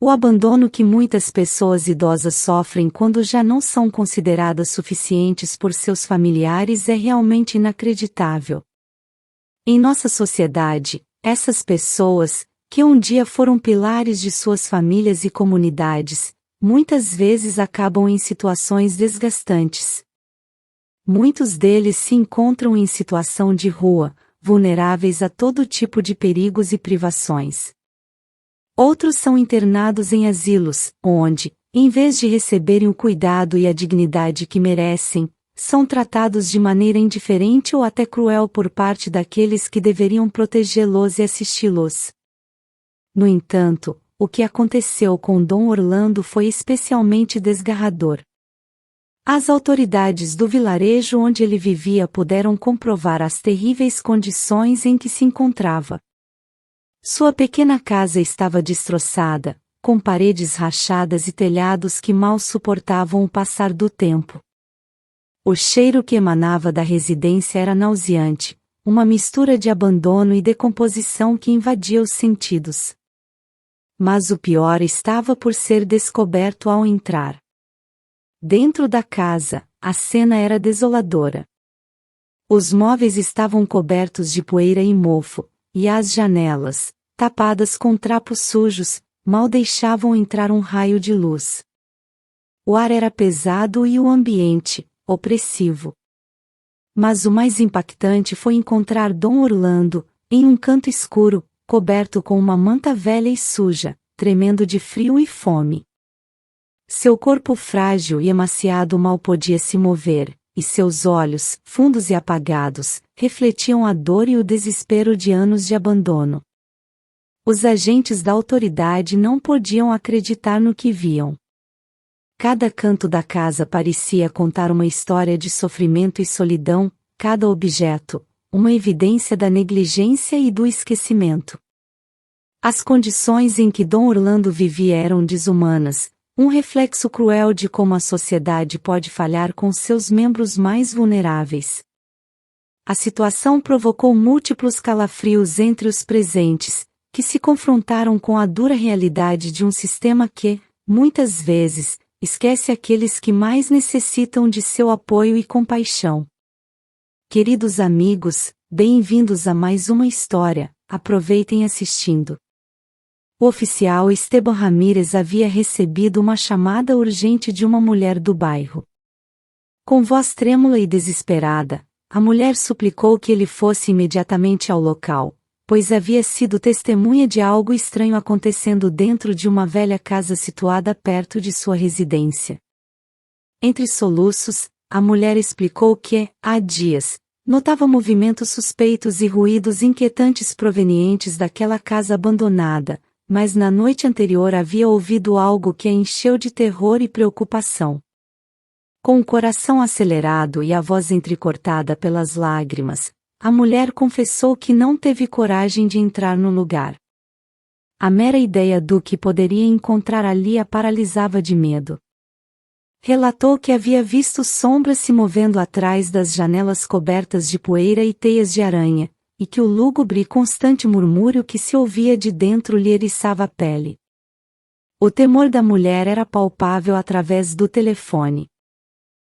O abandono que muitas pessoas idosas sofrem quando já não são consideradas suficientes por seus familiares é realmente inacreditável. Em nossa sociedade, essas pessoas, que um dia foram pilares de suas famílias e comunidades, muitas vezes acabam em situações desgastantes. Muitos deles se encontram em situação de rua, vulneráveis a todo tipo de perigos e privações. Outros são internados em asilos, onde, em vez de receberem o cuidado e a dignidade que merecem, são tratados de maneira indiferente ou até cruel por parte daqueles que deveriam protegê-los e assisti-los. No entanto, o que aconteceu com Dom Orlando foi especialmente desgarrador. As autoridades do vilarejo onde ele vivia puderam comprovar as terríveis condições em que se encontrava. Sua pequena casa estava destroçada, com paredes rachadas e telhados que mal suportavam o passar do tempo. O cheiro que emanava da residência era nauseante, uma mistura de abandono e decomposição que invadia os sentidos. Mas o pior estava por ser descoberto ao entrar. Dentro da casa, a cena era desoladora. Os móveis estavam cobertos de poeira e mofo, e as janelas, tapadas com trapos sujos, mal deixavam entrar um raio de luz. O ar era pesado e o ambiente, opressivo. Mas o mais impactante foi encontrar Dom Orlando, em um canto escuro, coberto com uma manta velha e suja, tremendo de frio e fome. Seu corpo frágil e emaciado mal podia se mover, e seus olhos, fundos e apagados, refletiam a dor e o desespero de anos de abandono. Os agentes da autoridade não podiam acreditar no que viam. Cada canto da casa parecia contar uma história de sofrimento e solidão, cada objeto, uma evidência da negligência e do esquecimento. As condições em que Dom Orlando vivia eram desumanas, um reflexo cruel de como a sociedade pode falhar com seus membros mais vulneráveis. A situação provocou múltiplos calafrios entre os presentes, que se confrontaram com a dura realidade de um sistema que, muitas vezes, esquece aqueles que mais necessitam de seu apoio e compaixão. Queridos amigos, bem-vindos a mais uma história, aproveitem assistindo. O oficial Esteban Ramírez havia recebido uma chamada urgente de uma mulher do bairro. Com voz trêmula e desesperada, a mulher suplicou que ele fosse imediatamente ao local, pois havia sido testemunha de algo estranho acontecendo dentro de uma velha casa situada perto de sua residência. Entre soluços, a mulher explicou que, há dias, notava movimentos suspeitos e ruídos inquietantes provenientes daquela casa abandonada, mas na noite anterior havia ouvido algo que a encheu de terror e preocupação. Com o coração acelerado e a voz entrecortada pelas lágrimas, a mulher confessou que não teve coragem de entrar no lugar. A mera ideia do que poderia encontrar ali a paralisava de medo. Relatou que havia visto sombras se movendo atrás das janelas cobertas de poeira e teias de aranha, e que o lúgubre e constante murmúrio que se ouvia de dentro lhe eriçava a pele. O temor da mulher era palpável através do telefone.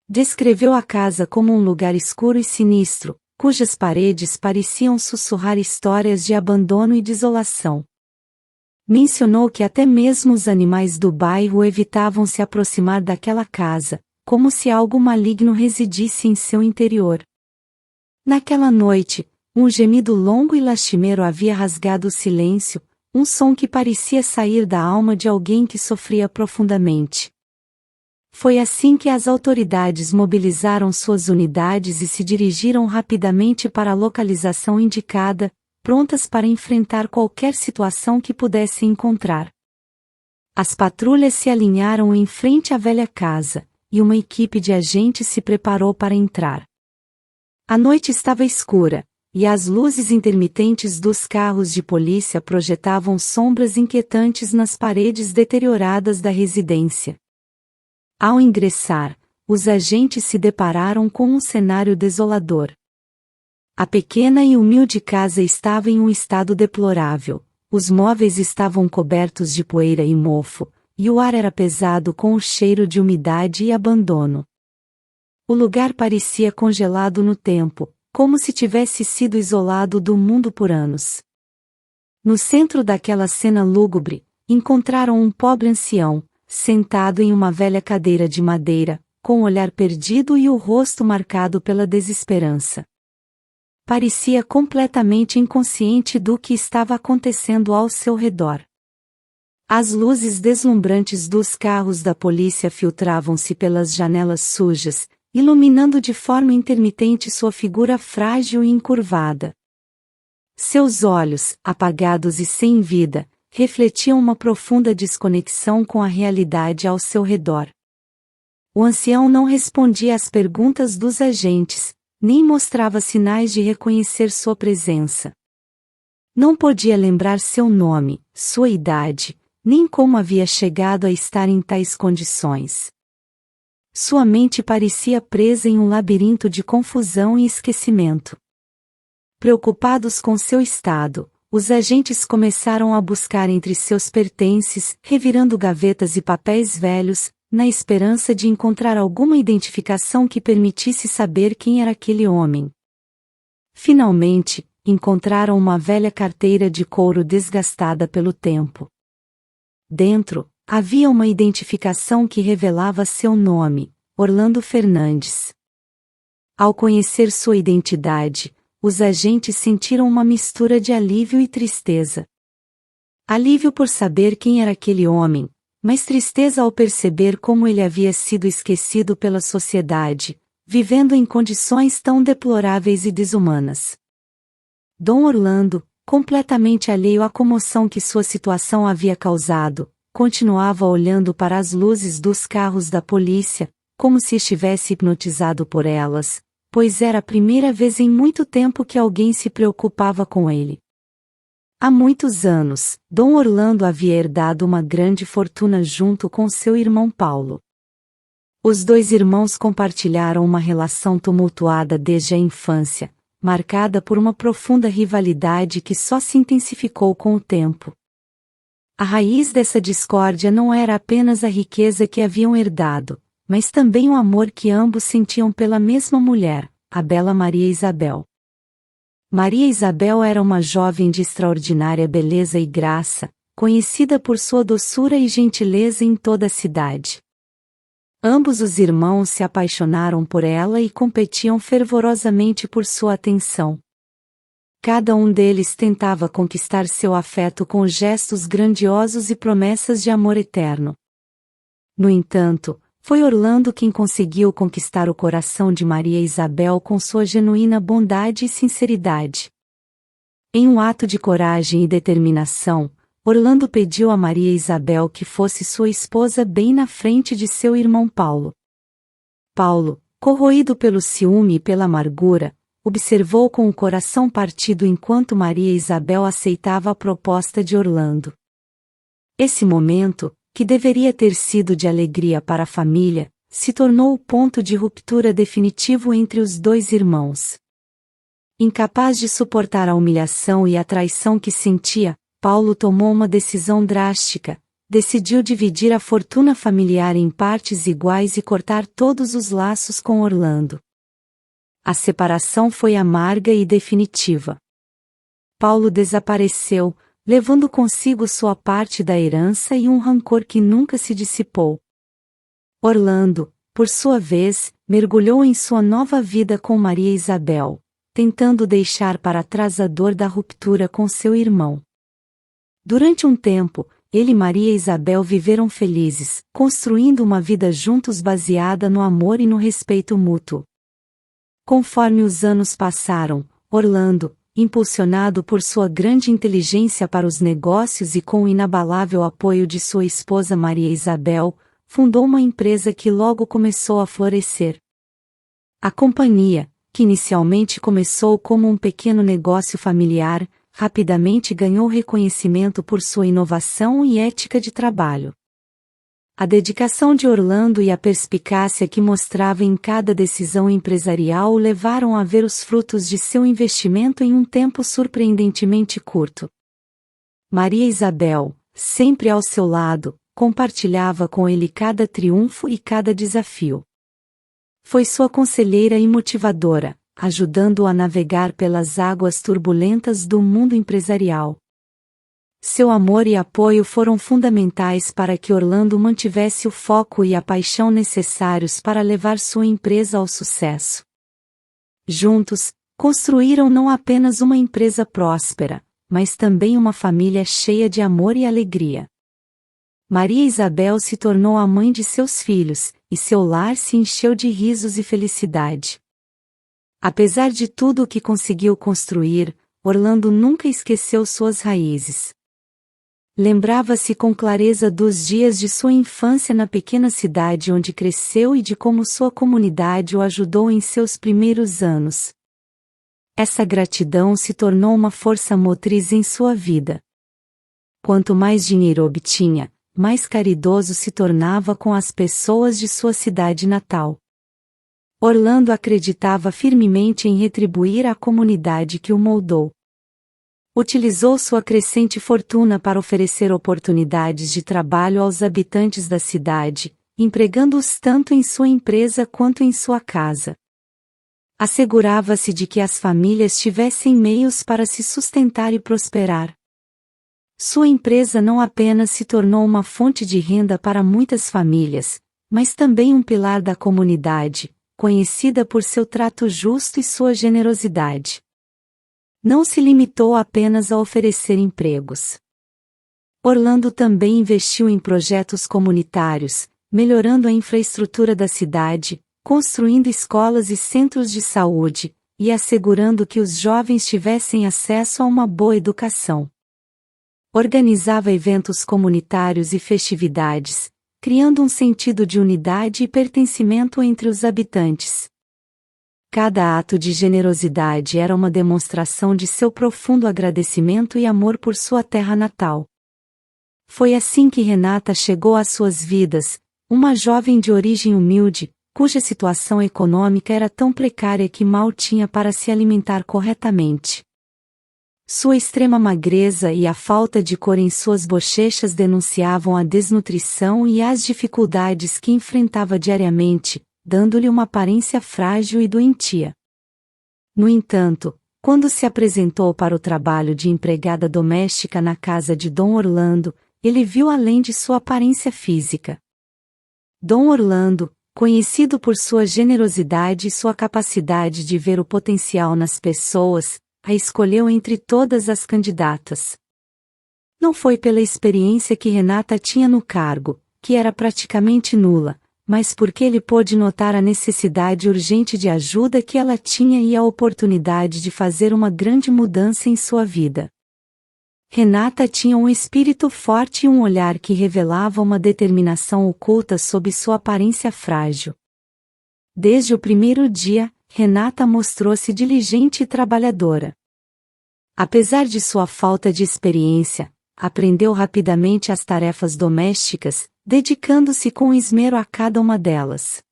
Descreveu a casa como um lugar escuro e sinistro, cujas paredes pareciam sussurrar histórias de abandono e desolação. Mencionou que até mesmo os animais do bairro evitavam se aproximar daquela casa, como se algo maligno residisse em seu interior. Naquela noite, um gemido longo e lastimeiro havia rasgado o silêncio, um som que parecia sair da alma de alguém que sofria profundamente. Foi assim que as autoridades mobilizaram suas unidades e se dirigiram rapidamente para a localização indicada, prontas para enfrentar qualquer situação que pudessem encontrar. As patrulhas se alinharam em frente à velha casa, e uma equipe de agentes se preparou para entrar. A noite estava escura, e as luzes intermitentes dos carros de polícia projetavam sombras inquietantes nas paredes deterioradas da residência. Ao ingressar, os agentes se depararam com um cenário desolador. A pequena e humilde casa estava em um estado deplorável, Os móveis estavam cobertos de poeira e mofo, e o ar era pesado com o cheiro de umidade e abandono. O lugar parecia congelado no tempo, como se tivesse sido isolado do mundo por anos. No centro daquela cena lúgubre, encontraram um pobre ancião, sentado em uma velha cadeira de madeira, com o olhar perdido e o rosto marcado pela desesperança. Parecia completamente inconsciente do que estava acontecendo ao seu redor. As luzes deslumbrantes dos carros da polícia filtravam-se pelas janelas sujas, iluminando de forma intermitente sua figura frágil e encurvada. Seus olhos, apagados e sem vida, refletiam uma profunda desconexão com a realidade ao seu redor. O ancião não respondia às perguntas dos agentes, nem mostrava sinais de reconhecer sua presença. Não podia lembrar seu nome, sua idade, nem como havia chegado a estar em tais condições. Sua mente parecia presa em um labirinto de confusão e esquecimento. Preocupados com seu estado, os agentes começaram a buscar entre seus pertences, revirando gavetas e papéis velhos, na esperança de encontrar alguma identificação que permitisse saber quem era aquele homem. Finalmente, encontraram uma velha carteira de couro desgastada pelo tempo. Dentro, havia uma identificação que revelava seu nome, Orlando Fernandes. Ao conhecer sua identidade, os agentes sentiram uma mistura de alívio e tristeza. Alívio por saber quem era aquele homem, mas tristeza ao perceber como ele havia sido esquecido pela sociedade, vivendo em condições tão deploráveis e desumanas. Dom Orlando, completamente alheio à comoção que sua situação havia causado, continuava olhando para as luzes dos carros da polícia, como se estivesse hipnotizado por elas, pois era a primeira vez em muito tempo que alguém se preocupava com ele. Há muitos anos, Dom Orlando havia herdado uma grande fortuna junto com seu irmão Paulo. Os dois irmãos compartilharam uma relação tumultuada desde a infância, marcada por uma profunda rivalidade que só se intensificou com o tempo. A raiz dessa discórdia não era apenas a riqueza que haviam herdado, mas também o amor que ambos sentiam pela mesma mulher, a bela Maria Isabel. Maria Isabel era uma jovem de extraordinária beleza e graça, conhecida por sua doçura e gentileza em toda a cidade. Ambos os irmãos se apaixonaram por ela e competiam fervorosamente por sua atenção. Cada um deles tentava conquistar seu afeto com gestos grandiosos e promessas de amor eterno. No entanto, foi Orlando quem conseguiu conquistar o coração de Maria Isabel com sua genuína bondade e sinceridade. Em um ato de coragem e determinação, Orlando pediu a Maria Isabel que fosse sua esposa bem na frente de seu irmão Paulo. Paulo, corroído pelo ciúme e pela amargura, observou com o coração partido enquanto Maria Isabel aceitava a proposta de Orlando. Esse momento, que deveria ter sido de alegria para a família, se tornou o ponto de ruptura definitivo entre os dois irmãos. Incapaz de suportar a humilhação e a traição que sentia, Paulo tomou uma decisão drástica, decidiu dividir a fortuna familiar em partes iguais e cortar todos os laços com Orlando. A separação foi amarga e definitiva. Paulo desapareceu, levando consigo sua parte da herança e um rancor que nunca se dissipou. Orlando, por sua vez, mergulhou em sua nova vida com Maria Isabel, tentando deixar para trás a dor da ruptura com seu irmão. Durante um tempo, ele e Maria Isabel viveram felizes, construindo uma vida juntos baseada no amor e no respeito mútuo. Conforme os anos passaram, Orlando, impulsionado por sua grande inteligência para os negócios e com o inabalável apoio de sua esposa Maria Isabel, fundou uma empresa que logo começou a florescer. A companhia, que inicialmente começou como um pequeno negócio familiar, rapidamente ganhou reconhecimento por sua inovação e ética de trabalho. A dedicação de Orlando e a perspicácia que mostrava em cada decisão empresarial o levaram a ver os frutos de seu investimento em um tempo surpreendentemente curto. Maria Isabel, sempre ao seu lado, compartilhava com ele cada triunfo e cada desafio. Foi sua conselheira e motivadora, ajudando-o a navegar pelas águas turbulentas do mundo empresarial. Seu amor e apoio foram fundamentais para que Orlando mantivesse o foco e a paixão necessários para levar sua empresa ao sucesso. Juntos, construíram não apenas uma empresa próspera, mas também uma família cheia de amor e alegria. Maria Isabel se tornou a mãe de seus filhos, e seu lar se encheu de risos e felicidade. Apesar de tudo o que conseguiu construir, Orlando nunca esqueceu suas raízes. Lembrava-se com clareza dos dias de sua infância na pequena cidade onde cresceu e de como sua comunidade o ajudou em seus primeiros anos. Essa gratidão se tornou uma força motriz em sua vida. Quanto mais dinheiro obtinha, mais caridoso se tornava com as pessoas de sua cidade natal. Orlando acreditava firmemente em retribuir à comunidade que o moldou. Utilizou sua crescente fortuna para oferecer oportunidades de trabalho aos habitantes da cidade, empregando-os tanto em sua empresa quanto em sua casa. Assegurava-se de que as famílias tivessem meios para se sustentar e prosperar. Sua empresa não apenas se tornou uma fonte de renda para muitas famílias, mas também um pilar da comunidade, conhecida por seu trato justo e sua generosidade. Não se limitou apenas a oferecer empregos. Orlando também investiu em projetos comunitários, melhorando a infraestrutura da cidade, construindo escolas e centros de saúde, e assegurando que os jovens tivessem acesso a uma boa educação. Organizava eventos comunitários e festividades, criando um sentido de unidade e pertencimento entre os habitantes. Cada ato de generosidade era uma demonstração de seu profundo agradecimento e amor por sua terra natal. Foi assim que Renata chegou às suas vidas, uma jovem de origem humilde, cuja situação econômica era tão precária que mal tinha para se alimentar corretamente. Sua extrema magreza e a falta de cor em suas bochechas denunciavam a desnutrição e as dificuldades que enfrentava diariamente, dando-lhe uma aparência frágil e doentia. No entanto, quando se apresentou para o trabalho de empregada doméstica na casa de Dom Orlando, ele viu além de sua aparência física. Dom Orlando, conhecido por sua generosidade e sua capacidade de ver o potencial nas pessoas, a escolheu entre todas as candidatas. Não foi pela experiência que Renata tinha no cargo, que era praticamente nula, mas porque ele pôde notar a necessidade urgente de ajuda que ela tinha e a oportunidade de fazer uma grande mudança em sua vida. Renata tinha um espírito forte e um olhar que revelava uma determinação oculta sob sua aparência frágil. Desde o primeiro dia, Renata mostrou-se diligente e trabalhadora. Apesar de sua falta de experiência, aprendeu rapidamente as tarefas domésticas, dedicando-se com esmero a cada uma delas.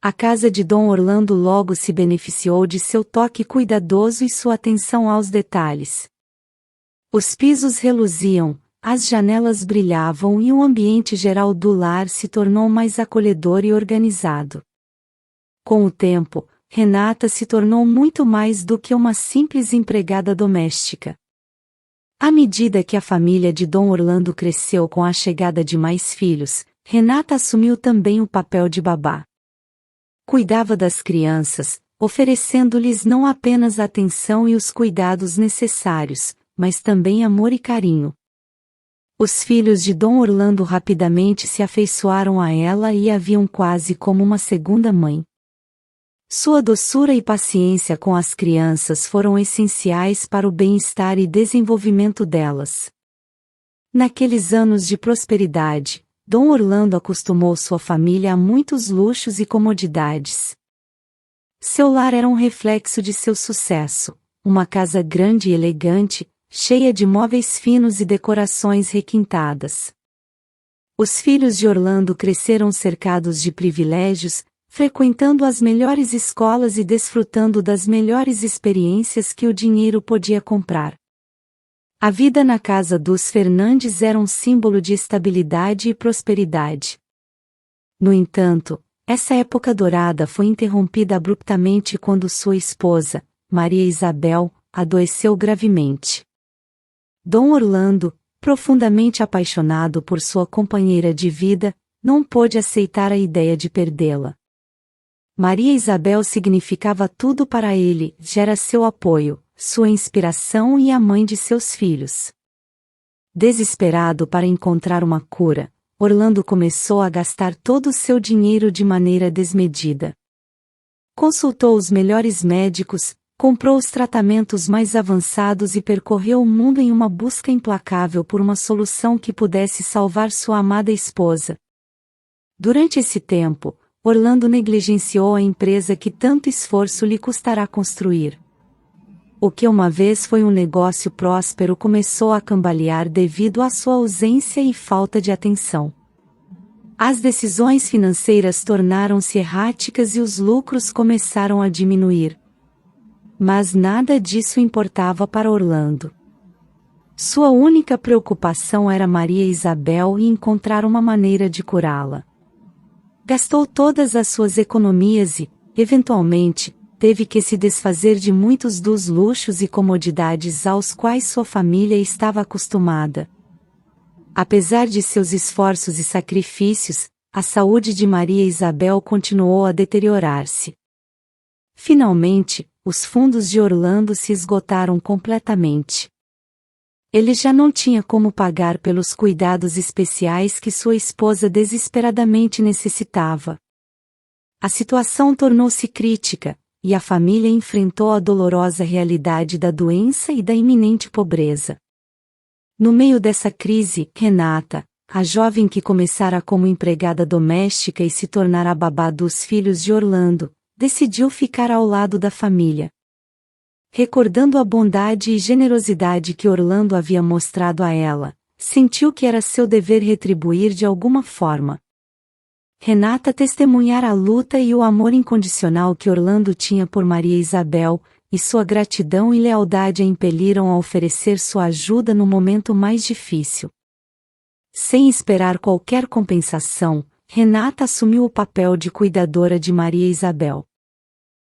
A casa de Dom Orlando logo se beneficiou de seu toque cuidadoso e sua atenção aos detalhes. Os pisos reluziam, as janelas brilhavam e o ambiente geral do lar se tornou mais acolhedor e organizado. Com o tempo, Renata se tornou muito mais do que uma simples empregada doméstica. À medida que a família de Dom Orlando cresceu com a chegada de mais filhos, Renata assumiu também o papel de babá. Cuidava das crianças, oferecendo-lhes não apenas a atenção e os cuidados necessários, mas também amor e carinho. Os filhos de Dom Orlando rapidamente se afeiçoaram a ela e a viam quase como uma segunda mãe. Sua doçura e paciência com as crianças foram essenciais para o bem-estar e desenvolvimento delas. Naqueles anos de prosperidade, Dom Orlando acostumou sua família a muitos luxos e comodidades. Seu lar era um reflexo de seu sucesso, uma casa grande e elegante, cheia de móveis finos e decorações requintadas. Os filhos de Orlando cresceram cercados de privilégios, frequentando as melhores escolas e desfrutando das melhores experiências que o dinheiro podia comprar. A vida na casa dos Fernandes era um símbolo de estabilidade e prosperidade. No entanto, essa época dourada foi interrompida abruptamente quando sua esposa, Maria Isabel, adoeceu gravemente. Dom Orlando, profundamente apaixonado por sua companheira de vida, não pôde aceitar a ideia de perdê-la. Maria Isabel significava tudo para ele, era seu apoio, sua inspiração e a mãe de seus filhos. Desesperado para encontrar uma cura, Orlando começou a gastar todo o seu dinheiro de maneira desmedida. Consultou os melhores médicos, comprou os tratamentos mais avançados e percorreu o mundo em uma busca implacável por uma solução que pudesse salvar sua amada esposa. Durante esse tempo, Orlando negligenciou a empresa que tanto esforço lhe custará construir. O que uma vez foi um negócio próspero começou a cambalear devido à sua ausência e falta de atenção. As decisões financeiras tornaram-se erráticas e os lucros começaram a diminuir. Mas nada disso importava para Orlando. Sua única preocupação era Maria Isabel e encontrar uma maneira de curá-la. Gastou todas as suas economias e, eventualmente, teve que se desfazer de muitos dos luxos e comodidades aos quais sua família estava acostumada. Apesar de seus esforços e sacrifícios, a saúde de Maria Isabel continuou a deteriorar-se. Finalmente, os fundos de Orlando se esgotaram completamente. Ele já não tinha como pagar pelos cuidados especiais que sua esposa desesperadamente necessitava. A situação tornou-se crítica, e a família enfrentou a dolorosa realidade da doença e da iminente pobreza. No meio dessa crise, Renata, a jovem que começara como empregada doméstica e se tornara babá dos filhos de Orlando, decidiu ficar ao lado da família. Recordando a bondade e generosidade que Orlando havia mostrado a ela, sentiu que era seu dever retribuir de alguma forma. Renata testemunhara a luta e o amor incondicional que Orlando tinha por Maria Isabel, e sua gratidão e lealdade a impeliram a oferecer sua ajuda no momento mais difícil. Sem esperar qualquer compensação, Renata assumiu o papel de cuidadora de Maria Isabel.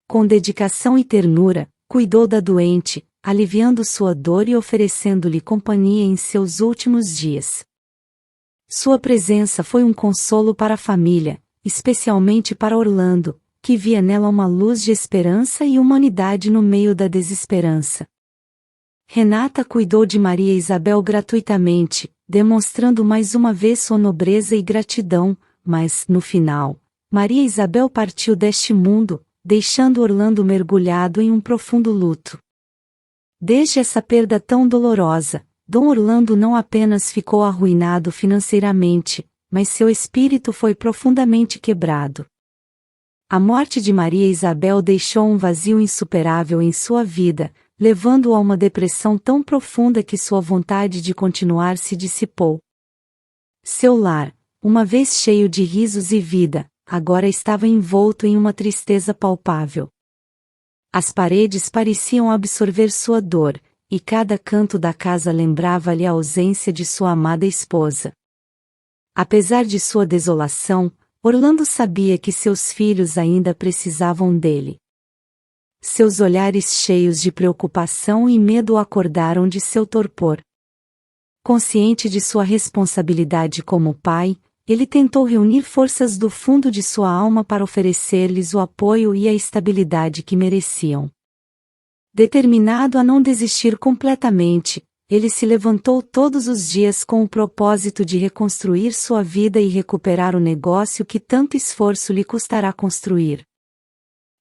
Com dedicação e ternura, cuidou da doente, aliviando sua dor e oferecendo-lhe companhia em seus últimos dias. Sua presença foi um consolo para a família, especialmente para Orlando, que via nela uma luz de esperança e humanidade no meio da desesperança. Renata cuidou de Maria Isabel gratuitamente, demonstrando mais uma vez sua nobreza e gratidão, mas, no final, Maria Isabel partiu deste mundo, deixando Orlando mergulhado em um profundo luto. Desde essa perda tão dolorosa, Dom Orlando não apenas ficou arruinado financeiramente, mas seu espírito foi profundamente quebrado. A morte de Maria Isabel deixou um vazio insuperável em sua vida, levando-o a uma depressão tão profunda que sua vontade de continuar se dissipou. Seu lar, uma vez cheio de risos e vida, agora estava envolto em uma tristeza palpável. As paredes pareciam absorver sua dor, e cada canto da casa lembrava-lhe a ausência de sua amada esposa. Apesar de sua desolação, Orlando sabia que seus filhos ainda precisavam dele. Seus olhares cheios de preocupação e medo o acordaram de seu torpor. Consciente de sua responsabilidade como pai, ele tentou reunir forças do fundo de sua alma para oferecer-lhes o apoio e a estabilidade que mereciam. Determinado a não desistir completamente, ele se levantou todos os dias com o propósito de reconstruir sua vida e recuperar o negócio que tanto esforço lhe custará construir.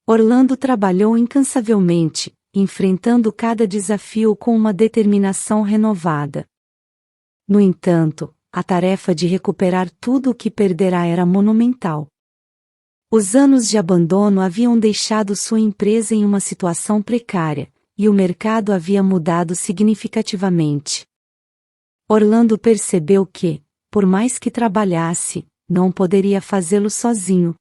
Orlando trabalhou incansavelmente, enfrentando cada desafio com uma determinação renovada. No entanto, a tarefa de recuperar tudo o que perderá era monumental. Os anos de abandono haviam deixado sua empresa em uma situação precária, e o mercado havia mudado significativamente. Orlando percebeu que, por mais que trabalhasse, não poderia fazê-lo sozinho.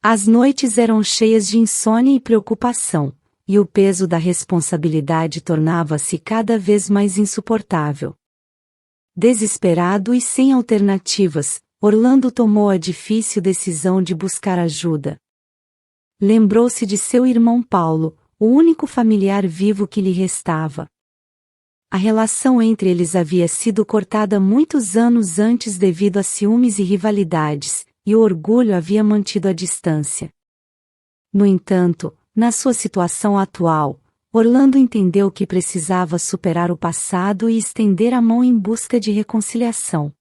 As noites eram cheias de insônia e preocupação, e o peso da responsabilidade tornava-se cada vez mais insuportável. Desesperado e sem alternativas, Orlando tomou a difícil decisão de buscar ajuda. Lembrou-se de seu irmão Paulo, o único familiar vivo que lhe restava. A relação entre eles havia sido cortada muitos anos antes devido a ciúmes e rivalidades, e o orgulho havia mantido a distância. No entanto, na sua situação atual, Orlando entendeu que precisava superar o passado e estender a mão em busca de reconciliação.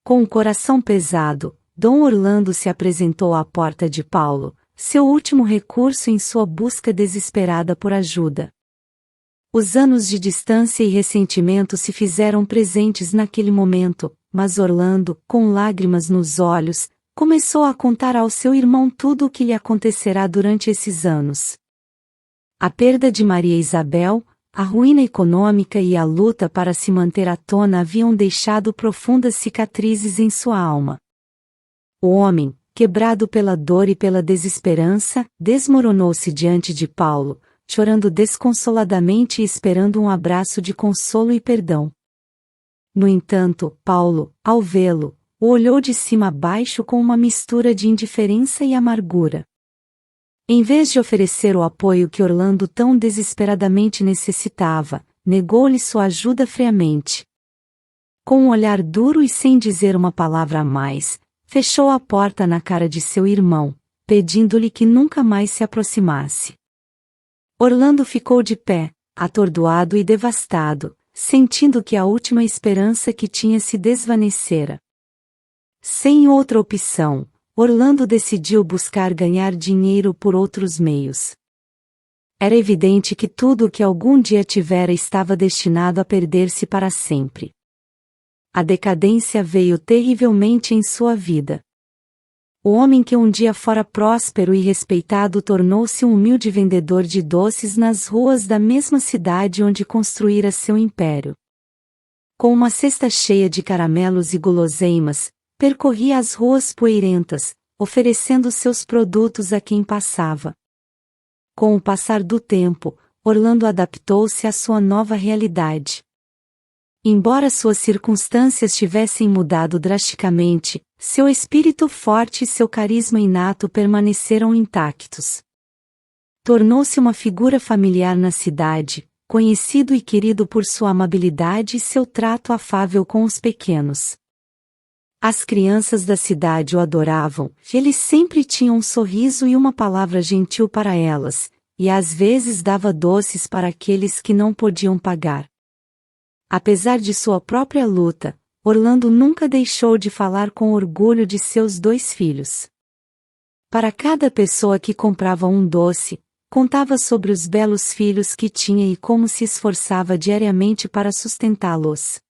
Com o coração pesado, Dom Orlando se apresentou à porta de Paulo, seu último recurso em sua busca desesperada por ajuda. Os anos de distância e ressentimento se fizeram presentes naquele momento, mas Orlando, com lágrimas nos olhos, começou a contar ao seu irmão tudo o que lhe acontecerá durante esses anos. A perda de Maria Isabel, a ruína econômica e a luta para se manter à tona haviam deixado profundas cicatrizes em sua alma. O homem, quebrado pela dor e pela desesperança, desmoronou-se diante de Paulo, chorando desconsoladamente e esperando um abraço de consolo e perdão. No entanto, Paulo, ao vê-lo, o olhou de cima a baixo com uma mistura de indiferença e amargura. Em vez de oferecer o apoio que Orlando tão desesperadamente necessitava, negou-lhe sua ajuda friamente. Com um olhar duro e sem dizer uma palavra a mais, fechou a porta na cara de seu irmão, pedindo-lhe que nunca mais se aproximasse. Orlando ficou de pé, atordoado e devastado, sentindo que a última esperança que tinha se desvanecera. Sem outra opção, Orlando decidiu buscar ganhar dinheiro por outros meios. Era evidente que tudo o que algum dia tivera estava destinado a perder-se para sempre. A decadência veio terrivelmente em sua vida. O homem que um dia fora próspero e respeitado tornou-se um humilde vendedor de doces nas ruas da mesma cidade onde construíra seu império. Com uma cesta cheia de caramelos e guloseimas, percorria as ruas poeirentas, oferecendo seus produtos a quem passava. Com o passar do tempo, Orlando adaptou-se à sua nova realidade. Embora suas circunstâncias tivessem mudado drasticamente, seu espírito forte e seu carisma inato permaneceram intactos. Tornou-se uma figura familiar na cidade, conhecido e querido por sua amabilidade e seu trato afável com os pequenos. As crianças da cidade o adoravam, ele sempre tinha um sorriso e uma palavra gentil para elas, e às vezes dava doces para aqueles que não podiam pagar. Apesar de sua própria luta, Orlando nunca deixou de falar com orgulho de seus 2 filhos. Para cada pessoa que comprava um doce, contava sobre os belos filhos que tinha e como se esforçava diariamente para sustentá-los.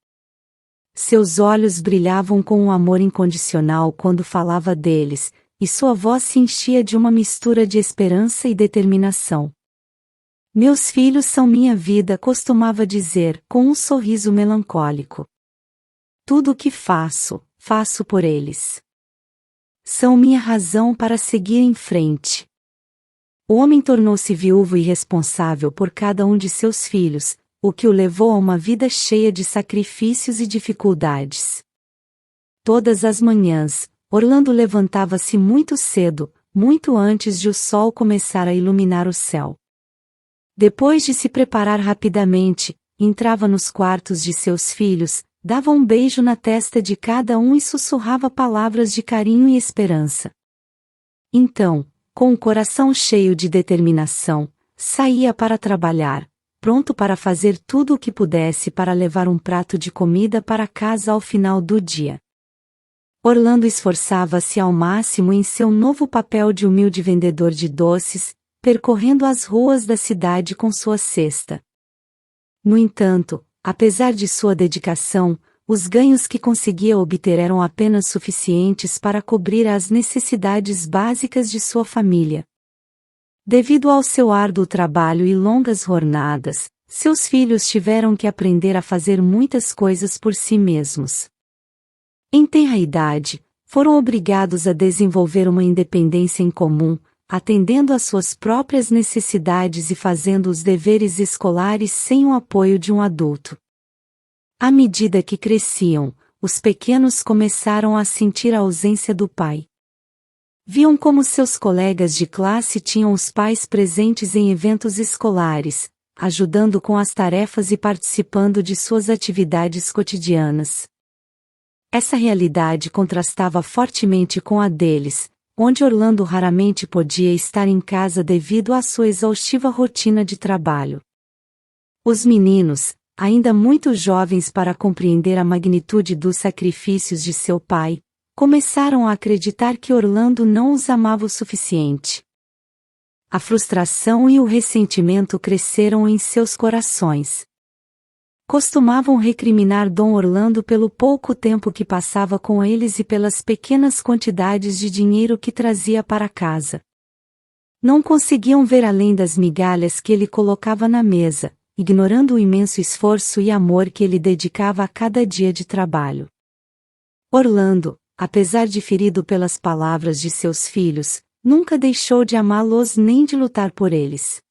Seus olhos brilhavam com um amor incondicional quando falava deles, e sua voz se enchia de uma mistura de esperança e determinação. Meus filhos são minha vida, costumava dizer, com um sorriso melancólico. Tudo o que faço, faço por eles. São minha razão para seguir em frente. O homem tornou-se viúvo e responsável por cada um de seus filhos, o que o levou a uma vida cheia de sacrifícios e dificuldades. Todas as manhãs, Orlando levantava-se muito cedo, muito antes de o sol começar a iluminar o céu. Depois de se preparar rapidamente, entrava nos quartos de seus filhos, dava um beijo na testa de cada um e sussurrava palavras de carinho e esperança. Então, com o coração cheio de determinação, saía para trabalhar, pronto para fazer tudo o que pudesse para levar um prato de comida para casa ao final do dia. Orlando esforçava-se ao máximo em seu novo papel de humilde vendedor de doces, percorrendo as ruas da cidade com sua cesta. No entanto, apesar de sua dedicação, os ganhos que conseguia obter eram apenas suficientes para cobrir as necessidades básicas de sua família. Devido ao seu árduo trabalho e longas jornadas, seus filhos tiveram que aprender a fazer muitas coisas por si mesmos. Em tenra idade, foram obrigados a desenvolver uma independência em comum, atendendo às suas próprias necessidades e fazendo os deveres escolares sem o apoio de um adulto. À medida que cresciam, os pequenos começaram a sentir a ausência do pai. Viam como seus colegas de classe tinham os pais presentes em eventos escolares, ajudando com as tarefas e participando de suas atividades cotidianas. Essa realidade contrastava fortemente com a deles, onde Orlando raramente podia estar em casa devido à sua exaustiva rotina de trabalho. Os meninos, ainda muito jovens para compreender a magnitude dos sacrifícios de seu pai, começaram a acreditar que Orlando não os amava o suficiente. A frustração e o ressentimento cresceram em seus corações. Costumavam recriminar Dom Orlando pelo pouco tempo que passava com eles e pelas pequenas quantidades de dinheiro que trazia para casa. Não conseguiam ver além das migalhas que ele colocava na mesa, ignorando o imenso esforço e amor que ele dedicava a cada dia de trabalho. Orlando, apesar de ferido pelas palavras de seus filhos, nunca deixou de amá-los nem de lutar por eles.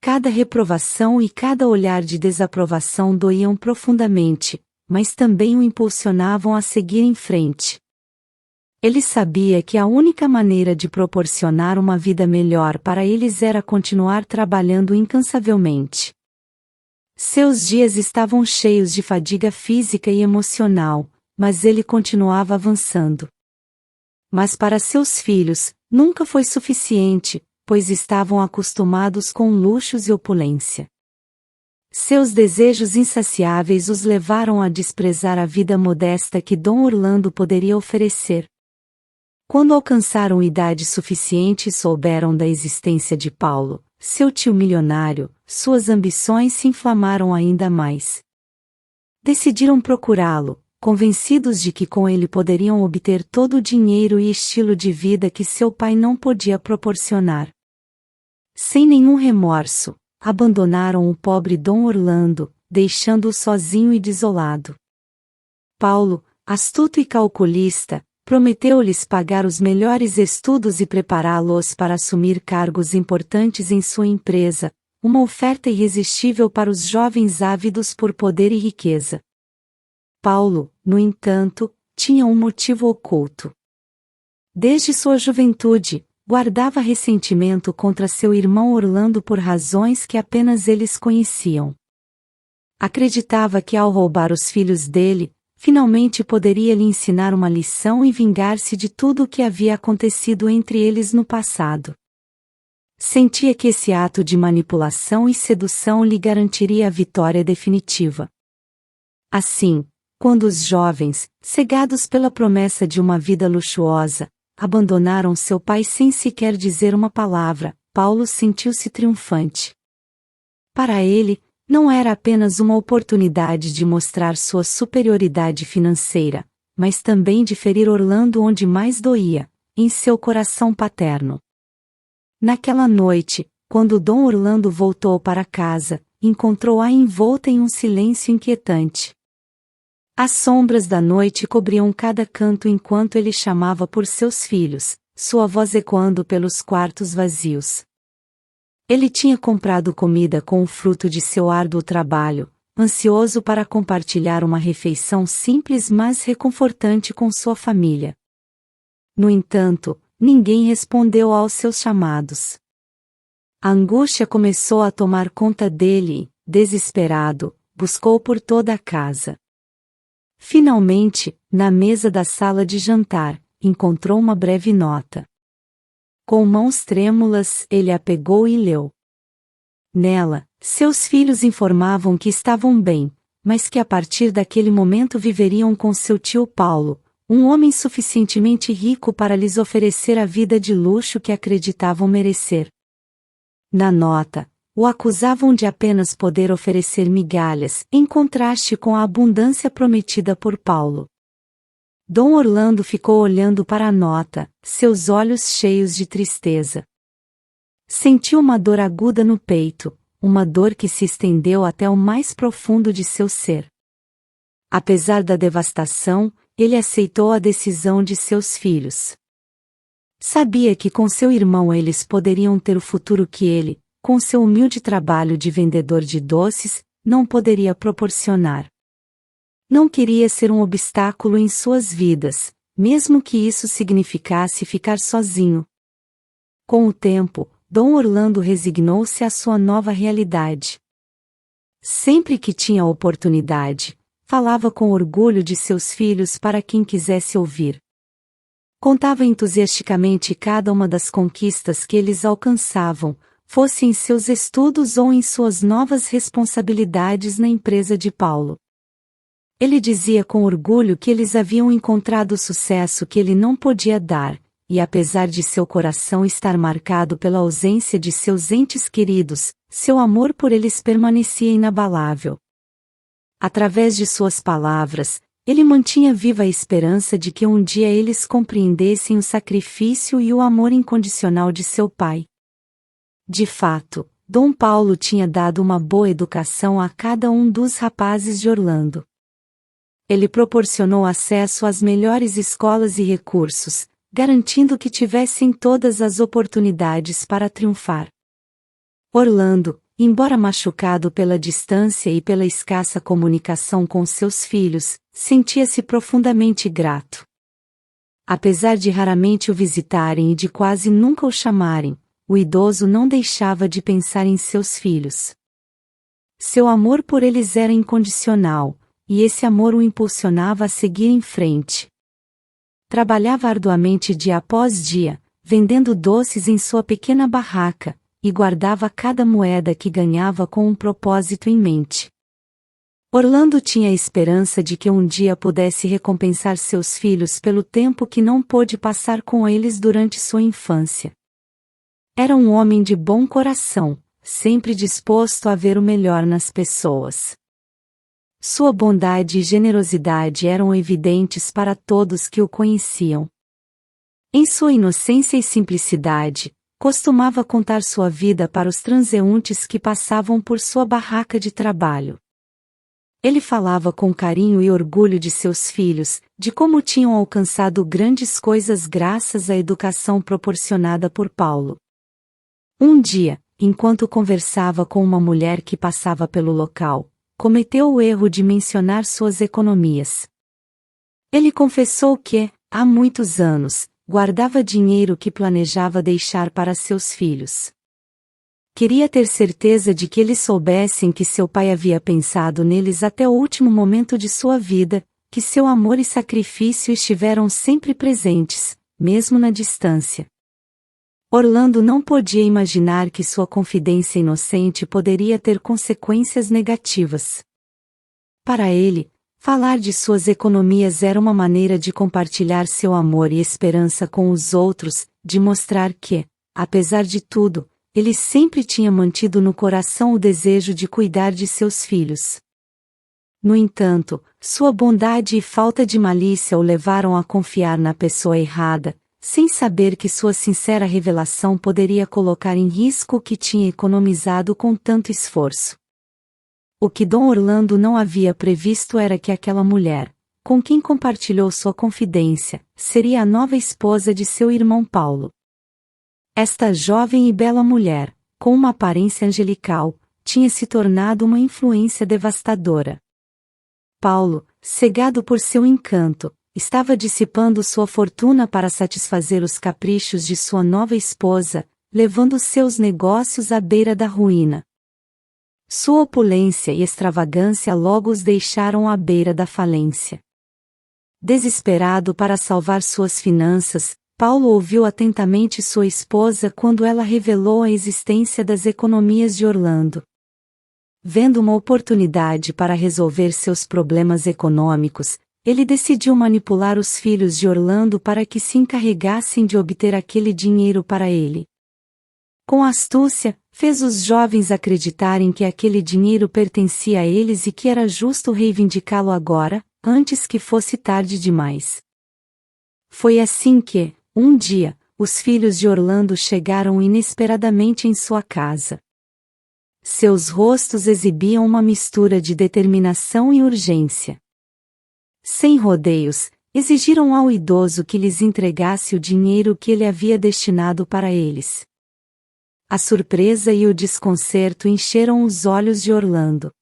Cada reprovação e cada olhar de desaprovação doíam profundamente, mas também o impulsionavam a seguir em frente. Ele sabia que a única maneira de proporcionar uma vida melhor para eles era continuar trabalhando incansavelmente. Seus dias estavam cheios de fadiga física e emocional, mas ele continuava avançando. Mas para seus filhos, nunca foi suficiente, pois estavam acostumados com luxos e opulência. Seus desejos insaciáveis os levaram a desprezar a vida modesta que Dom Orlando poderia oferecer. Quando alcançaram idade suficiente e souberam da existência de Paulo, seu tio milionário, suas ambições se inflamaram ainda mais. Decidiram procurá-lo, convencidos de que com ele poderiam obter todo o dinheiro e estilo de vida que seu pai não podia proporcionar. Sem nenhum remorso, abandonaram o pobre Dom Orlando, deixando-o sozinho e desolado. Paulo, astuto e calculista, prometeu-lhes pagar os melhores estudos e prepará-los para assumir cargos importantes em sua empresa, uma oferta irresistível para os jovens ávidos por poder e riqueza. Paulo, no entanto, tinha um motivo oculto. Desde sua juventude, guardava ressentimento contra seu irmão Orlando por razões que apenas eles conheciam. Acreditava que ao roubar os filhos dele, finalmente poderia lhe ensinar uma lição e vingar-se de tudo o que havia acontecido entre eles no passado. Sentia que esse ato de manipulação e sedução lhe garantiria a vitória definitiva. Assim, quando os jovens, cegados pela promessa de uma vida luxuosa, abandonaram seu pai sem sequer dizer uma palavra, Paulo sentiu-se triunfante. Para ele, não era apenas uma oportunidade de mostrar sua superioridade financeira, mas também de ferir Orlando onde mais doía, em seu coração paterno. Naquela noite, quando Dom Orlando voltou para casa, encontrou-a envolta em um silêncio inquietante. As sombras da noite cobriam cada canto enquanto ele chamava por seus filhos, sua voz ecoando pelos quartos vazios. Ele tinha comprado comida com o fruto de seu árduo trabalho, ansioso para compartilhar uma refeição simples mas reconfortante com sua família. No entanto, ninguém respondeu aos seus chamados. A angústia começou a tomar conta dele e, desesperado, buscou por toda a casa. Finalmente, na mesa da sala de jantar, encontrou uma breve nota. Com mãos trêmulas, ele a pegou e leu. Nela, seus filhos informavam que estavam bem, mas que a partir daquele momento viveriam com seu tio Paulo, um homem suficientemente rico para lhes oferecer a vida de luxo que acreditavam merecer. Na nota, o acusavam de apenas poder oferecer migalhas, em contraste com a abundância prometida por Paulo. Dom Orlando ficou olhando para a nota, seus olhos cheios de tristeza. Sentiu uma dor aguda no peito, uma dor que se estendeu até o mais profundo de seu ser. Apesar da devastação, ele aceitou a decisão de seus filhos. Sabia que com seu irmão eles poderiam ter o futuro que ele, com seu humilde trabalho de vendedor de doces, não poderia proporcionar. Não queria ser um obstáculo em suas vidas, mesmo que isso significasse ficar sozinho. Com o tempo, Dom Orlando resignou-se à sua nova realidade. Sempre que tinha oportunidade, falava com orgulho de seus filhos para quem quisesse ouvir. Contava entusiasticamente cada uma das conquistas que eles alcançavam, fosse em seus estudos ou em suas novas responsabilidades na empresa de Paulo. Ele dizia com orgulho que eles haviam encontrado o sucesso que ele não podia dar, e apesar de seu coração estar marcado pela ausência de seus entes queridos, seu amor por eles permanecia inabalável. Através de suas palavras, ele mantinha viva a esperança de que um dia eles compreendessem o sacrifício e o amor incondicional de seu pai. De fato, Dom Paulo tinha dado uma boa educação a cada um dos rapazes de Orlando. Ele proporcionou acesso às melhores escolas e recursos, garantindo que tivessem todas as oportunidades para triunfar. Orlando, embora machucado pela distância e pela escassa comunicação com seus filhos, sentia-se profundamente grato. Apesar de raramente o visitarem e de quase nunca o chamarem, o idoso não deixava de pensar em seus filhos. Seu amor por eles era incondicional, e esse amor o impulsionava a seguir em frente. Trabalhava arduamente dia após dia, vendendo doces em sua pequena barraca, e guardava cada moeda que ganhava com um propósito em mente. Orlando tinha a esperança de que um dia pudesse recompensar seus filhos pelo tempo que não pôde passar com eles durante sua infância. Era um homem de bom coração, sempre disposto a ver o melhor nas pessoas. Sua bondade e generosidade eram evidentes para todos que o conheciam. Em sua inocência e simplicidade, costumava contar sua vida para os transeuntes que passavam por sua barraca de trabalho. Ele falava com carinho e orgulho de seus filhos, de como tinham alcançado grandes coisas graças à educação proporcionada por Paulo. Um dia, enquanto conversava com uma mulher que passava pelo local, cometeu o erro de mencionar suas economias. Ele confessou que, há muitos anos, guardava dinheiro que planejava deixar para seus filhos. Queria ter certeza de que eles soubessem que seu pai havia pensado neles até o último momento de sua vida, que seu amor e sacrifício estiveram sempre presentes, mesmo na distância. Orlando não podia imaginar que sua confidência inocente poderia ter consequências negativas. Para ele, falar de suas economias era uma maneira de compartilhar seu amor e esperança com os outros, de mostrar que, apesar de tudo, ele sempre tinha mantido no coração o desejo de cuidar de seus filhos. No entanto, sua bondade e falta de malícia o levaram a confiar na pessoa errada, sem saber que sua sincera revelação poderia colocar em risco o que tinha economizado com tanto esforço. O que Dom Orlando não havia previsto era que aquela mulher, com quem compartilhou sua confidência, seria a nova esposa de seu irmão Paulo. Esta jovem e bela mulher, com uma aparência angelical, tinha se tornado uma influência devastadora. Paulo, cegado por seu encanto, estava dissipando sua fortuna para satisfazer os caprichos de sua nova esposa, levando seus negócios à beira da ruína. Sua opulência e extravagância logo os deixaram à beira da falência. Desesperado para salvar suas finanças, Paulo ouviu atentamente sua esposa quando ela revelou a existência das economias de Orlando. Vendo uma oportunidade para resolver seus problemas econômicos, ele decidiu manipular os filhos de Orlando para que se encarregassem de obter aquele dinheiro para ele. Com astúcia, fez os jovens acreditarem que aquele dinheiro pertencia a eles e que era justo reivindicá-lo agora, antes que fosse tarde demais. Foi assim que, um dia, os filhos de Orlando chegaram inesperadamente em sua casa. Seus rostos exibiam uma mistura de determinação e urgência. Sem rodeios, exigiram ao idoso que lhes entregasse o dinheiro que ele havia destinado para eles. A surpresa e o desconcerto encheram os olhos de Orlando.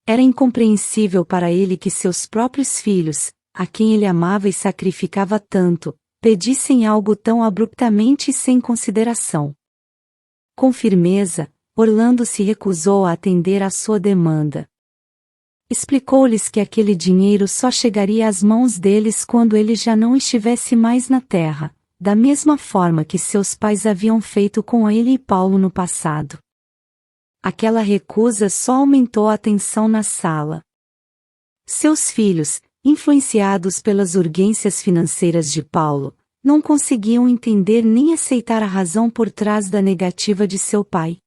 Era incompreensível para ele que seus próprios filhos, a quem ele amava e sacrificava tanto, pedissem algo tão abruptamente e sem consideração. Com firmeza, Orlando se recusou a atender à sua demanda. Explicou-lhes que aquele dinheiro só chegaria às mãos deles quando ele já não estivesse mais na terra, da mesma forma que seus pais haviam feito com ele e Paulo no passado. Aquela recusa só aumentou a tensão na sala. Seus filhos, influenciados pelas urgências financeiras de Paulo, não conseguiam entender nem aceitar a razão por trás da negativa de seu pai.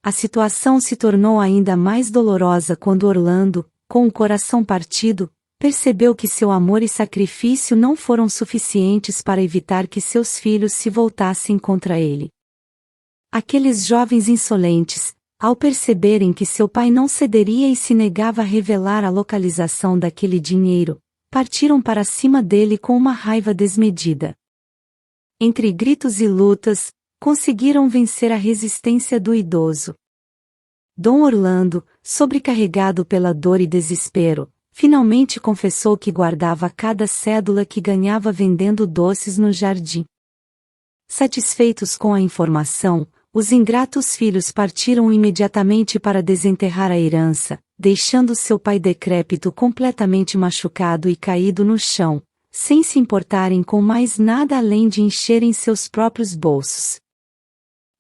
A situação se tornou ainda mais dolorosa quando Orlando, com o coração partido, percebeu que seu amor e sacrifício não foram suficientes para evitar que seus filhos se voltassem contra ele. Aqueles jovens insolentes, ao perceberem que seu pai não cederia e se negava a revelar a localização daquele dinheiro, partiram para cima dele com uma raiva desmedida. Entre gritos e lutas, conseguiram vencer a resistência do idoso. Dom Orlando, sobrecarregado pela dor e desespero, finalmente confessou que guardava cada cédula que ganhava vendendo doces no jardim. Satisfeitos com a informação, os ingratos filhos partiram imediatamente para desenterrar a herança, deixando seu pai decrépito completamente machucado e caído no chão, sem se importarem com mais nada além de encherem seus próprios bolsos.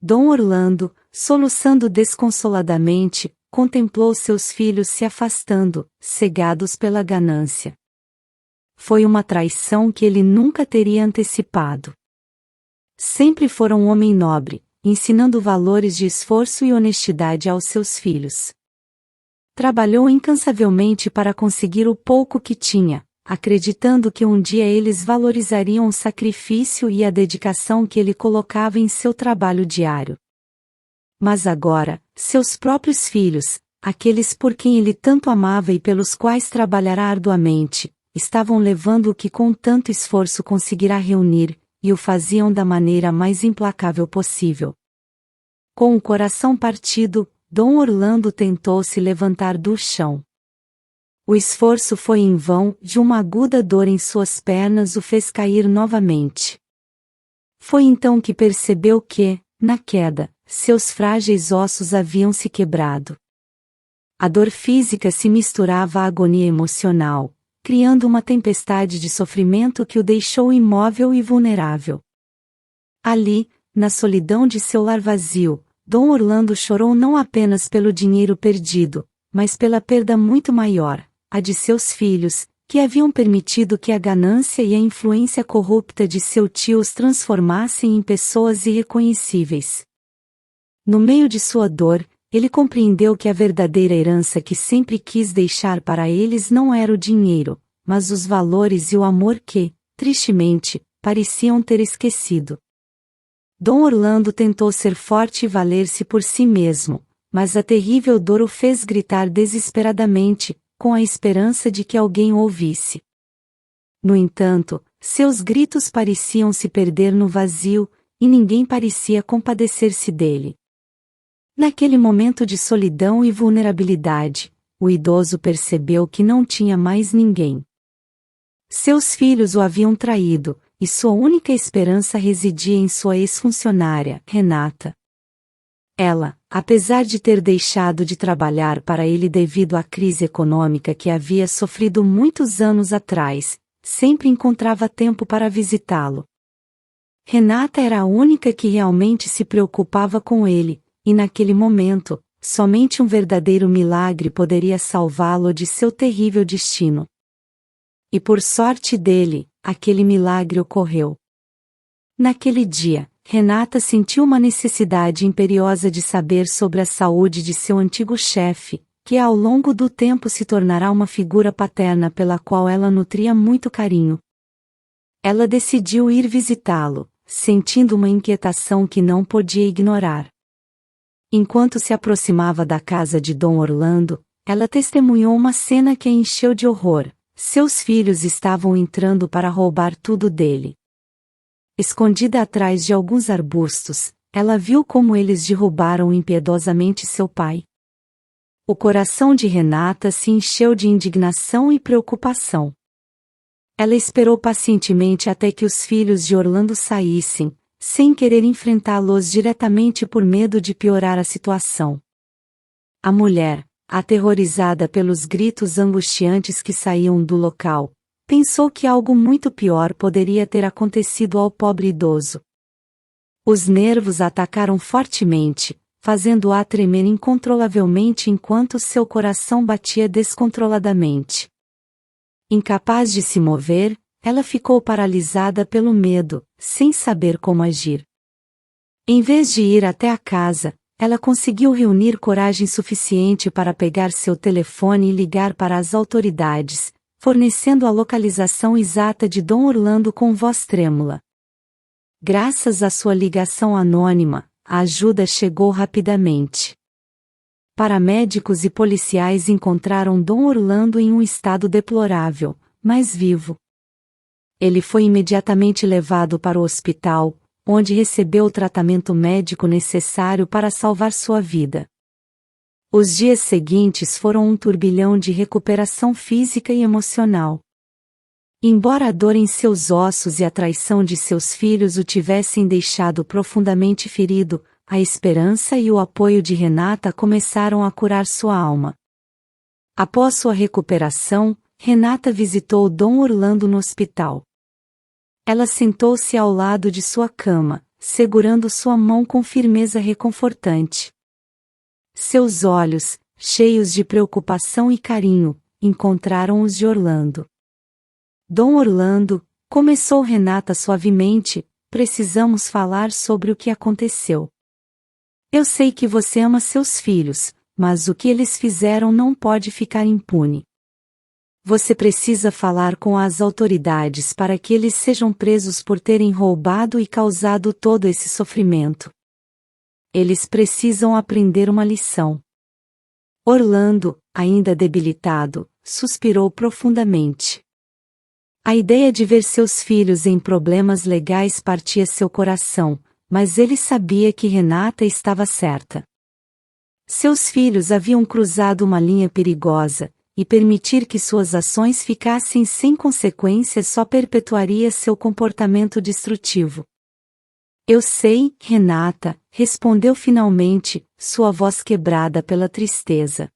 Dom Orlando, soluçando desconsoladamente, contemplou seus filhos se afastando, cegados pela ganância. Foi uma traição que ele nunca teria antecipado. Sempre fora um homem nobre, ensinando valores de esforço e honestidade aos seus filhos. Trabalhou incansavelmente para conseguir o pouco que tinha, acreditando que um dia eles valorizariam o sacrifício e a dedicação que ele colocava em seu trabalho diário. Mas agora, seus próprios filhos, aqueles por quem ele tanto amava e pelos quais trabalhará arduamente, estavam levando o que com tanto esforço conseguirá reunir, e o faziam da maneira mais implacável possível. Com o coração partido, Dom Orlando tentou se levantar do chão. O esforço foi em vão, e uma aguda dor em suas pernas o fez cair novamente. Foi então que percebeu que, na queda, seus frágeis ossos haviam se quebrado. A dor física se misturava à agonia emocional, criando uma tempestade de sofrimento que o deixou imóvel e vulnerável. Ali, na solidão de seu lar vazio, Dom Orlando chorou não apenas pelo dinheiro perdido, mas pela perda muito maior, a de seus filhos, que haviam permitido que a ganância e a influência corrupta de seu tio os transformassem em pessoas irreconhecíveis. No meio de sua dor, ele compreendeu que a verdadeira herança que sempre quis deixar para eles não era o dinheiro, mas os valores e o amor que, tristemente, pareciam ter esquecido. Dom Orlando tentou ser forte e valer-se por si mesmo, mas a terrível dor o fez gritar desesperadamente, com a esperança de que alguém o ouvisse. No entanto, seus gritos pareciam se perder no vazio, e ninguém parecia compadecer-se dele. Naquele momento de solidão e vulnerabilidade, o idoso percebeu que não tinha mais ninguém. Seus filhos o haviam traído, e sua única esperança residia em sua ex-funcionária, Renata. Ela, apesar de ter deixado de trabalhar para ele devido à crise econômica que havia sofrido muitos anos atrás, sempre encontrava tempo para visitá-lo. Renata era a única que realmente se preocupava com ele, e naquele momento, somente um verdadeiro milagre poderia salvá-lo de seu terrível destino. E por sorte dele, aquele milagre ocorreu. Naquele dia, Renata sentiu uma necessidade imperiosa de saber sobre a saúde de seu antigo chefe, que ao longo do tempo se tornará uma figura paterna pela qual ela nutria muito carinho. Ela decidiu ir visitá-lo, sentindo uma inquietação que não podia ignorar. Enquanto se aproximava da casa de Dom Orlando, ela testemunhou uma cena que a encheu de horror. seus filhos estavam entrando para roubar tudo dele. Escondida atrás de alguns arbustos, ela viu como eles derrubaram impiedosamente seu pai. O coração de Renata se encheu de indignação e preocupação. Ela esperou pacientemente até que os filhos de Orlando saíssem, sem querer enfrentá-los diretamente por medo de piorar a situação. A mulher, aterrorizada pelos gritos angustiantes que saíam do local, pensou que algo muito pior poderia ter acontecido ao pobre idoso. Os nervos a atacaram fortemente, fazendo-a tremer incontrolavelmente enquanto seu coração batia descontroladamente. Incapaz de se mover, ela ficou paralisada pelo medo, sem saber como agir. Em vez de ir até a casa, ela conseguiu reunir coragem suficiente para pegar seu telefone e ligar para as autoridades, fornecendo a localização exata de Dom Orlando com voz trêmula. Graças à sua ligação anônima, a ajuda chegou rapidamente. Paramédicos e policiais encontraram Dom Orlando em um estado deplorável, mas vivo. Ele foi imediatamente levado para o hospital, onde recebeu o tratamento médico necessário para salvar sua vida. Os dias seguintes foram um turbilhão de recuperação física e emocional. Embora a dor em seus ossos e a traição de seus filhos o tivessem deixado profundamente ferido, a esperança e o apoio de Renata começaram a curar sua alma. Após sua recuperação, Renata visitou Dom Orlando no hospital. Ela sentou-se ao lado de sua cama, segurando sua mão com firmeza reconfortante. Seus olhos, cheios de preocupação e carinho, encontraram os de Orlando. Dom Orlando, começou Renata suavemente, precisamos falar sobre o que aconteceu. Eu sei que você ama seus filhos, mas o que eles fizeram não pode ficar impune. Você precisa falar com as autoridades para que eles sejam presos por terem roubado e causado todo esse sofrimento. Eles precisam aprender uma lição. Orlando, ainda debilitado, suspirou profundamente. A ideia de ver seus filhos em problemas legais partia seu coração, mas ele sabia que Renata estava certa. Seus filhos haviam cruzado uma linha perigosa, e permitir que suas ações ficassem sem consequências só perpetuaria seu comportamento destrutivo. Eu sei, Renata, respondeu finalmente, sua voz quebrada pela tristeza.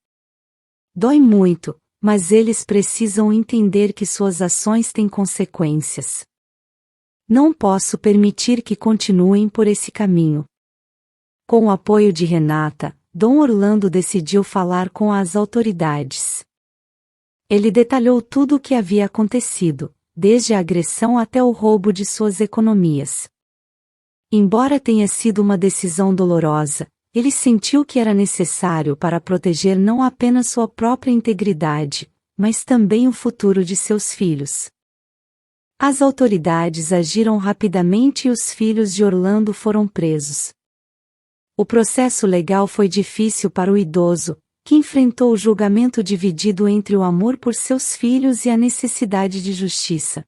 Dói muito, mas eles precisam entender que suas ações têm consequências. Não posso permitir que continuem por esse caminho. Com o apoio de Renata, Dom Orlando decidiu falar com as autoridades. Ele detalhou tudo o que havia acontecido, desde a agressão até o roubo de suas economias. Embora tenha sido uma decisão dolorosa, ele sentiu que era necessário para proteger não apenas sua própria integridade, mas também o futuro de seus filhos. As autoridades agiram rapidamente e os filhos de Orlando foram presos. O processo legal foi difícil para o idoso, que enfrentou o julgamento dividido entre o amor por seus filhos e a necessidade de justiça.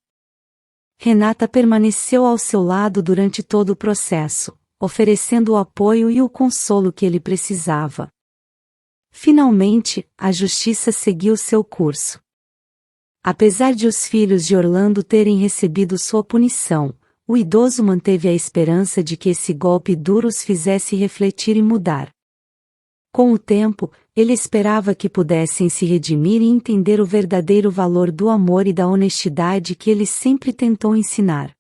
Renata permaneceu ao seu lado durante todo o processo, oferecendo o apoio e o consolo que ele precisava. Finalmente, a justiça seguiu seu curso. Apesar de os filhos de Orlando terem recebido sua punição, o idoso manteve a esperança de que esse golpe duro os fizesse refletir e mudar. Com o tempo, ele esperava que pudessem se redimir e entender o verdadeiro valor do amor e da honestidade que ele sempre tentou ensinar.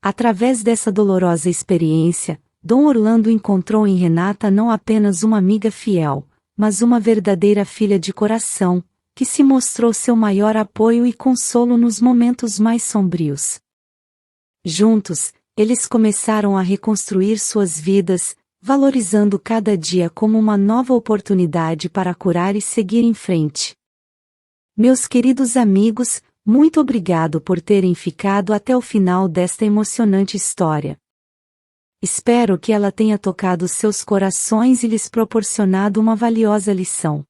Através dessa dolorosa experiência, Dom Orlando encontrou em Renata não apenas uma amiga fiel, mas uma verdadeira filha de coração, que se mostrou seu maior apoio e consolo nos momentos mais sombrios. Juntos, eles começaram a reconstruir suas vidas, valorizando cada dia como uma nova oportunidade para curar e seguir em frente. Meus queridos amigos, muito obrigado por terem ficado até o final desta emocionante história. Espero que ela tenha tocado seus corações e lhes proporcionado uma valiosa lição.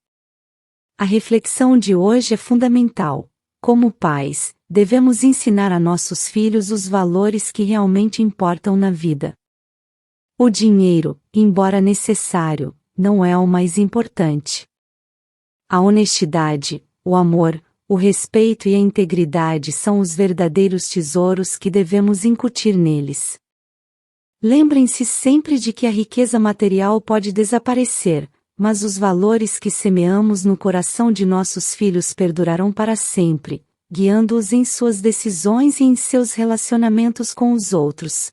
A reflexão de hoje é fundamental. Como pais, devemos ensinar a nossos filhos os valores que realmente importam na vida. O dinheiro, embora necessário, não é o mais importante. A honestidade, o amor, o respeito e a integridade são os verdadeiros tesouros que devemos incutir neles. Lembrem-se sempre de que a riqueza material pode desaparecer, mas os valores que semeamos no coração de nossos filhos perdurarão para sempre, guiando-os em suas decisões e em seus relacionamentos com os outros.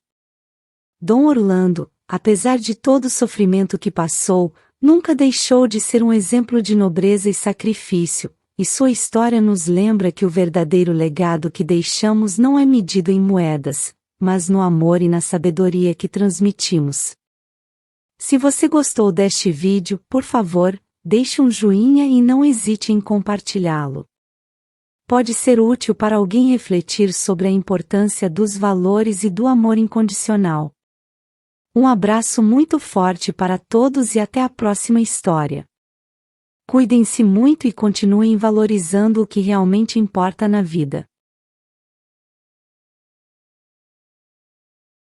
Dom Orlando, apesar de todo o sofrimento que passou, nunca deixou de ser um exemplo de nobreza e sacrifício, e sua história nos lembra que o verdadeiro legado que deixamos não é medido em moedas, mas no amor e na sabedoria que transmitimos. Se você gostou deste vídeo, por favor, deixe um joinha e não hesite em compartilhá-lo. Pode ser útil para alguém refletir sobre a importância dos valores e do amor incondicional. Um abraço muito forte para todos e até a próxima história. Cuidem-se muito e continuem valorizando o que realmente importa na vida.